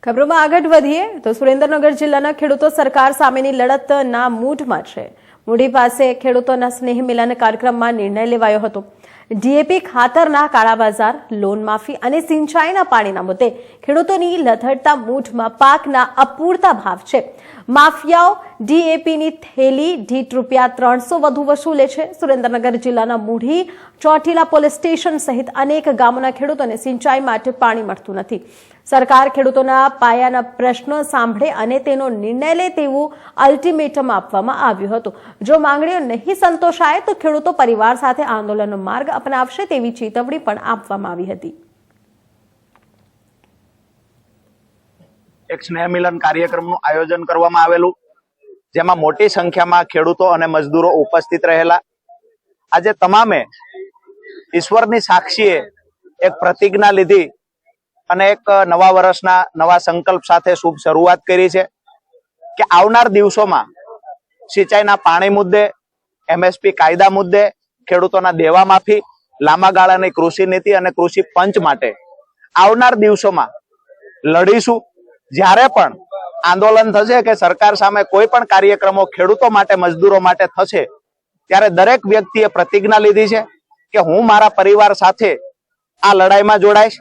ખબરોમાં આગળ વધીએ તો સુરેન્દ્રનગર જિલ્લાના ખેડૂતો સરકાર સામેની લડતના મૂડમાં છે। મૂડી પાસે ખેડૂતોના સ્નેહ મિલન કાર્યક્રમમાં નિર્ણય લેવાયો હતો। ડીએપી ખાતરના કાળાબજાર, લોન માફી અને સિંચાઈના પાણીના મુદ્દે ખેડૂતોની લથડતા મૂઠમાં પાકના અપૂરતા ભાવ છે। માફિયાઓ ડીએપીની થેલી દીઠ ₹300 વધુ વસૂલે છે। સુરેન્દ્રનગર જિલ્લાના મૂઢી, ચોટીલા પોલીસ સ્ટેશન સહિત અનેક ગામોના ખેડૂતોને સિંચાઈ માટે પાણી મળતું નથી। સરકાર ખેડૂતોના પાયાના પ્રશ્નો સાંભળે અને તેનો નિર્ણય લે તેવું અલ્ટિમેટમ આપવામાં આવ્યું હતું। જો માંગણીઓ નહીં સંતોષાય તો ખેડૂતો પરિવાર સાથે આંદોલનનો માર્ગ અપનાવશે તેવી ચેતવણી પણ આપવામાં આવી હતી। એક સ્નેહ મિલન કાર્યક્રમનું આયોજન કરવામાં આવેલું, જેમાં મોટી સંખ્યામાં ખેડૂતો અને મજદૂરો ઉપસ્થિત રહેલા। આજે તમામે ઈશ્વરની સાક્ષીએ એક પ્રતિજ્ઞા લીધી અને એક નવા વર્ષના નવા સંકલ્પ સાથે શુભ શરૂઆત કરી છે કે આવનાર દિવસોમાં સિંચાઈના પાણી મુદ્દે, એમએસપી કાયદા મુદ્દે, ખેડૂતોના દેવા માફી, લાંબા ગાળાની કૃષિ નીતિ અને કૃષિ પંચ માટે આવનાર દિવસોમાં લડીશું। જ્યારે પણ આંદોલન થશે કે સરકાર સામે કોઈ પણ કાર્યક્રમો ખેડૂતો માટે, મજદૂરો માટે થશે, ત્યારે દરેક વ્યક્તિએ પ્રતિજ્ઞા લીધી છે કે હું મારા પરિવાર સાથે આ લડાઈમાં જોડાઈશ।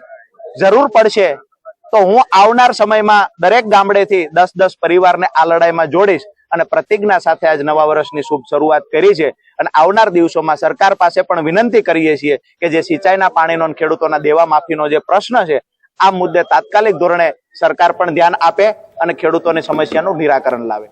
જરૂર પડશે તો હું આવનાર સમયમાં દરેક ગામડેથી 10-10 પરિવારને આ લડાઈમાં જોડીશ અને પ્રતિજ્ઞા સાથે આજ નવા વર્ષની શુભ શરૂઆત કરી છે। અને આવનાર દિવસોમાં સરકાર પાસે પણ વિનંતી કરીએ છીએ કે જે સિંચાઈના પાણીનો અને ખેડૂતોના દેવા માફીનો જે પ્રશ્ન છે, આ મુદ્દે તાત્કાલિક ધોરણે સરકાર પણ ધ્યાન આપે અને ખેડૂતોની સમસ્યાનું નિરાકરણ લાવે।